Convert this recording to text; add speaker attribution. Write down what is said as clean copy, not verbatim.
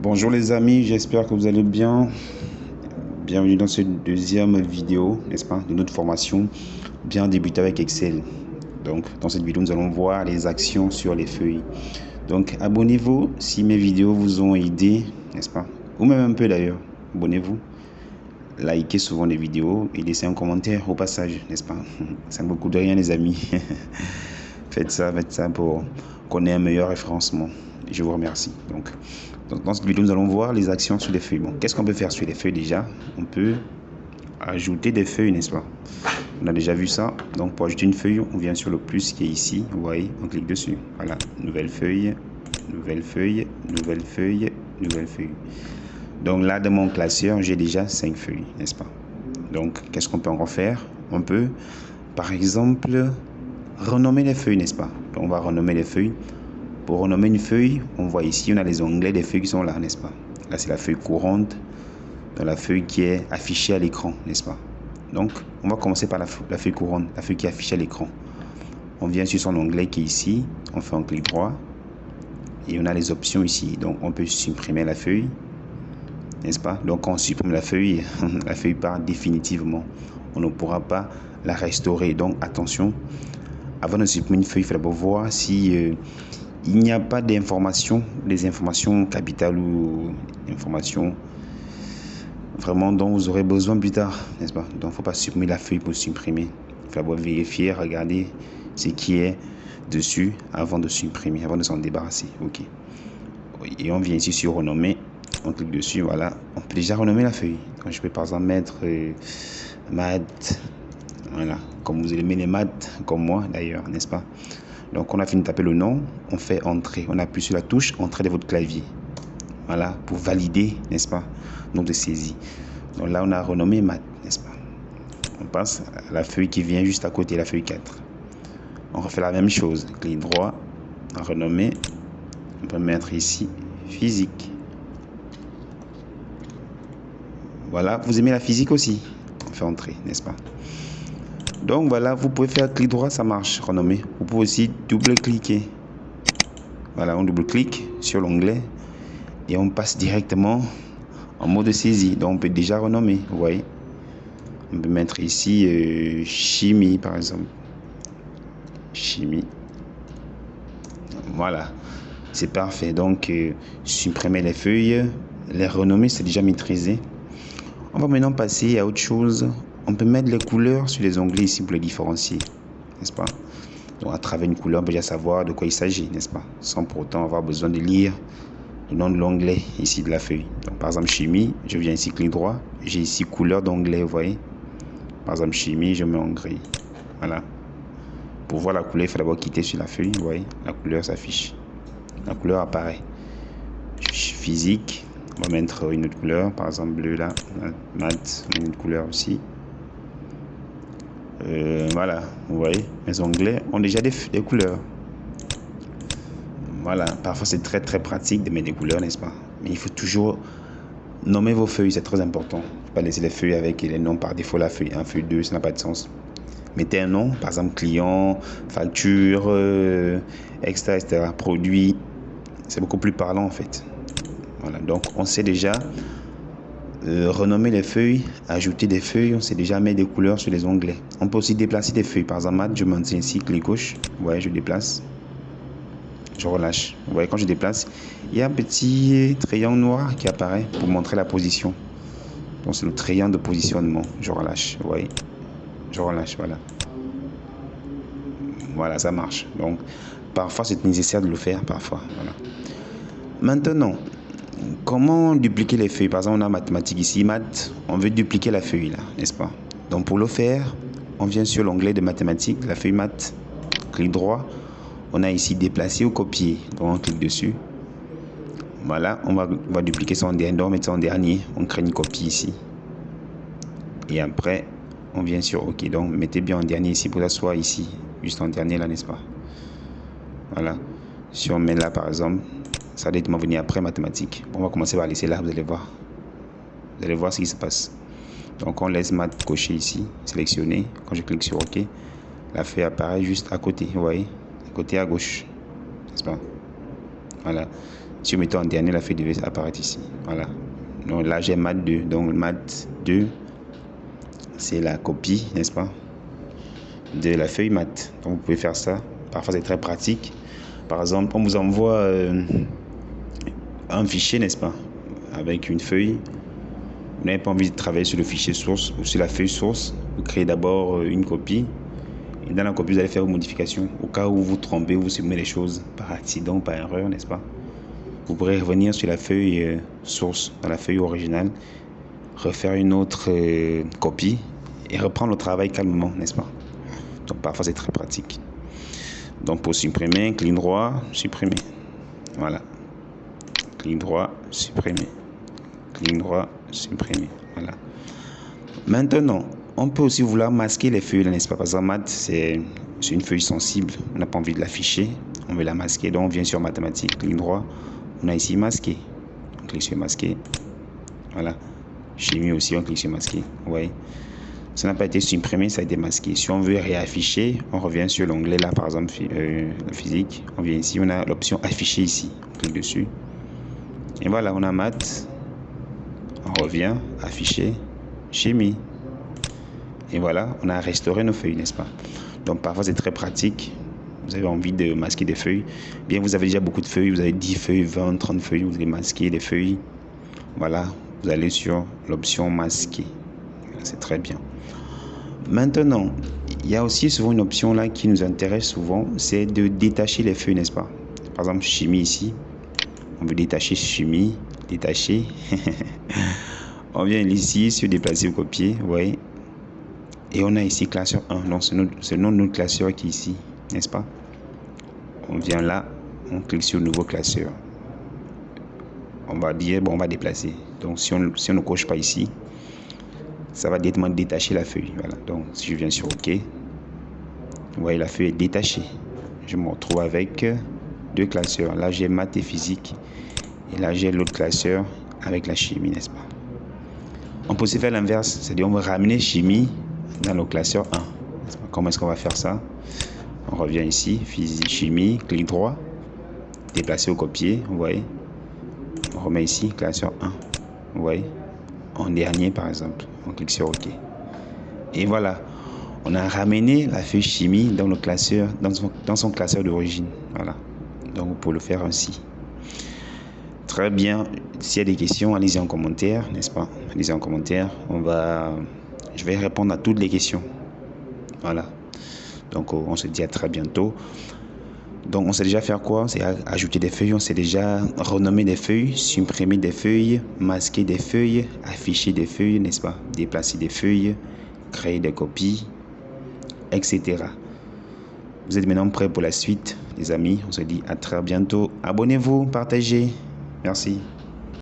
Speaker 1: Bonjour les amis, j'espère que vous allez bien. Bienvenue dans cette deuxième vidéo, n'est-ce pas, de notre formation bien débuter avec Excel. Donc dans cette vidéo, nous allons voir les actions sur les feuilles. Donc abonnez-vous si mes vidéos vous ont aidé, n'est-ce pas, ou même un peu d'ailleurs. Abonnez-vous, likez souvent les vidéos et laissez un commentaire au passage, n'est-ce pas. Ça ne vous coûte rien les amis. Faites ça pour qu'on ait un meilleur référencement. Je vous remercie. Donc, dans cette vidéo, nous allons voir les actions sur les feuilles. Bon, qu'est-ce qu'on peut faire sur les feuilles déjà? On peut ajouter des feuilles, n'est-ce pas? On a déjà vu ça. Donc, pour ajouter une feuille, on vient sur le plus qui est ici. Vous voyez, on clique dessus. Voilà, nouvelle feuille, nouvelle feuille, nouvelle feuille, nouvelle feuille. Donc là, dans mon classeur, j'ai déjà 5 feuilles, n'est-ce pas? Donc, qu'est-ce qu'on peut en faire? On peut, par exemple, renommer les feuilles, n'est-ce pas? Donc, on va renommer les feuilles. Pour renommer une feuille, on voit ici, on a les onglets des feuilles qui sont là, n'est-ce pas? Là, c'est la feuille courante, dans la feuille qui est affichée à l'écran, n'est-ce pas? Donc, on va commencer par la feuille courante, la feuille qui est affichée à l'écran. On vient sur son onglet qui est ici, on fait un clic droit, et on a les options ici. Donc, on peut supprimer la feuille, n'est-ce pas? Donc, quand on supprime la feuille part définitivement. On ne pourra pas la restaurer. Donc, attention, avant de supprimer une feuille, il faut d'abord voir si il n'y a pas d'informations, des informations capitales ou informations vraiment dont vous aurez besoin plus tard, n'est-ce pas? Donc, il ne faut pas supprimer la feuille pour supprimer. Il faut d'abord vérifier, regarder ce qui est dessus avant de supprimer, avant de s'en débarrasser. Ok. Et on vient ici sur renommer. On clique dessus, voilà. On peut déjà renommer la feuille. Donc, je peux par exemple mettre maths. Voilà. Comme vous aimez les maths, comme moi d'ailleurs, n'est-ce pas? Donc, on a fini de taper le nom, on fait entrer. On appuie sur la touche entrée de votre clavier. Voilà, pour valider, n'est-ce pas, nom de saisie. Donc là, on a renommé maths, n'est-ce pas? On passe à la feuille qui vient juste à côté, la feuille 4. On refait la même chose. Clic droit, renommer. On peut mettre ici physique. Voilà, vous aimez la physique aussi? On fait entrer, n'est-ce pas? Donc voilà, vous pouvez faire clic droit, ça marche, renommer. Vous pouvez aussi double-cliquer. Voilà, on double-clique sur l'onglet et on passe directement en mode saisie. Donc on peut déjà renommer, vous voyez. On peut mettre ici chimie par exemple. Chimie. Voilà, c'est parfait. Donc supprimer les feuilles, les renommer, c'est déjà maîtrisé. On va maintenant passer à autre chose. On peut mettre les couleurs sur les onglets ici pour les différencier, n'est-ce pas? Donc à travers une couleur, on peut déjà savoir de quoi il s'agit, n'est-ce pas? Sans pour autant avoir besoin de lire le nom de l'onglet ici de la feuille. Donc par exemple chimie, je viens ici clic droit, j'ai ici couleur d'onglet, vous voyez. Par exemple chimie, je mets en gris. Voilà. Pour voir la couleur, il faut d'abord quitter sur la feuille, vous voyez. La couleur s'affiche. La couleur apparaît. Physique, on va mettre une autre couleur, par exemple bleu là. Maths, une autre couleur aussi. Voilà, vous voyez, mes onglets ont déjà des couleurs. Voilà, parfois c'est très pratique de mettre des couleurs, n'est-ce pas? Mais il faut toujours nommer vos feuilles, c'est très important. Il ne faut pas laisser les feuilles avec les noms par défaut, la feuille 1, feuille 2, ça n'a pas de sens. Mettez un nom, par exemple client, facture, etc. Produit, c'est beaucoup plus parlant en fait. Voilà, donc on sait déjà renommer les feuilles, ajouter des feuilles, on sait déjà mettre des couleurs sur les onglets. On peut aussi déplacer des feuilles. Par exemple, maths, je maintiens ici, clic gauche. Vous voyez, je déplace. Je relâche. Vous voyez, quand je déplace, il y a un petit triangle noir qui apparaît pour montrer la position. Donc, c'est le triangle de positionnement. Je relâche. Vous voyez, je relâche. Voilà. Voilà, ça marche. Donc, parfois, c'est nécessaire de le faire. Parfois. Voilà. Maintenant, comment dupliquer les feuilles? Par exemple, on a mathématiques ici, maths, on veut dupliquer la feuille là, n'est-ce pas? Donc pour le faire, on vient sur l'onglet de mathématiques, la feuille maths, clic droit, on a ici déplacer ou copier, donc on clique dessus. Voilà, on va dupliquer son dernier, on va mettre son dernier, on crée une copie ici. Et après, on vient sur OK, donc mettez bien en dernier ici pour que ça soit ici, juste en dernier là, n'est-ce pas? Voilà, si on met là par exemple, ça doit être venir après mathématiques. On va commencer par laisser là, vous allez voir. Vous allez voir ce qui se passe. Donc on laisse maths coché ici, sélectionné. Quand je clique sur OK, la feuille apparaît juste à côté, vous voyez, à côté à gauche, n'est-ce pas? Voilà. Si vous mettez en dernier, la feuille devait apparaître ici. Voilà. Donc là, j'ai mat 2. Donc mat 2, c'est la copie, n'est-ce pas, de la feuille mat. Donc vous pouvez faire ça. Parfois, c'est très pratique. Par exemple, on vous envoie un fichier, n'est-ce pas, avec une feuille. Vous n'avez pas envie de travailler sur le fichier source ou sur la feuille source. Vous créez d'abord une copie. Et dans la copie, vous allez faire vos modifications. Au cas où vous vous trompez, vous supprimez les choses par accident, par erreur, n'est-ce pas. Vous pourrez revenir sur la feuille source, dans la feuille originale, refaire une autre copie et reprendre le travail calmement, n'est-ce pas. Donc parfois c'est très pratique. Donc pour supprimer, clic droit, supprimer. Voilà. Clic droit, supprimer. Clic droit, supprimer. Voilà. Maintenant, on peut aussi vouloir masquer les feuilles, n'est-ce pas. Par exemple, mat, c'est une feuille sensible. On n'a pas envie de l'afficher. On veut la masquer. Donc on vient sur mathématiques, clic droit. On a ici masqué. On clique sur masquer. Voilà. Chimie aussi, on clique sur masquer. Vous voyez. Ça n'a pas été supprimé, ça a été masqué. Si on veut réafficher, on revient sur l'onglet là, par exemple, physique. On vient ici, on a l'option afficher ici. On clique dessus. Et voilà, on a maths. On revient, afficher, chimie. Et voilà, on a restauré nos feuilles, n'est-ce pas. Donc parfois c'est très pratique. Vous avez envie de masquer des feuilles. Bien, vous avez déjà beaucoup de feuilles. Vous avez 10 feuilles, 20, 30 feuilles. Vous allez masquer les feuilles. Voilà, vous allez sur l'option masquer. C'est très bien. Maintenant, il y a aussi souvent une option là qui nous intéresse souvent. C'est de détacher les feuilles, n'est-ce pas. Par exemple, chimie ici. On veut détacher chimie. Détacher. On vient ici sur déplacer ou copier. Vous voyez. Et on a ici classeur 1. Donc c'est le nom de notre classeur qui est ici. N'est-ce pas. On vient là, on clique sur nouveau classeur. On va dire, bon, on va déplacer. Donc si on ne coche pas ici, ça va directement détacher la feuille. Voilà. Donc si je viens sur OK, vous voyez la feuille est détachée. Je me retrouve avec deux classeurs. Là j'ai maths et physique. Et là j'ai l'autre classeur avec la chimie, n'est-ce pas. On peut aussi faire l'inverse, c'est-à-dire on va ramener chimie dans le classeur 1. Comment est-ce qu'on va faire ça? On revient ici, physique, chimie, clic droit, déplacer ou copier, vous voyez. On remet ici, classeur 1, vous voyez. En dernier par exemple, on clique sur OK. Et voilà, on a ramené la feuille chimie dans le classeur, dans son classeur d'origine. Voilà, donc pour le faire ainsi. Très bien, s'il y a des questions, allez-y en commentaire, n'est-ce pas. Allez-y en commentaire, je vais répondre à toutes les questions. Voilà. Donc on se dit à très bientôt. Donc on sait déjà faire quoi? C'est ajouter des feuilles, on sait déjà renommer des feuilles, supprimer des feuilles, masquer des feuilles, afficher des feuilles, n'est-ce pas? Déplacer des feuilles, créer des copies, etc. Vous êtes maintenant prêts pour la suite, les amis. On se dit à très bientôt. Abonnez-vous, partagez. Merci.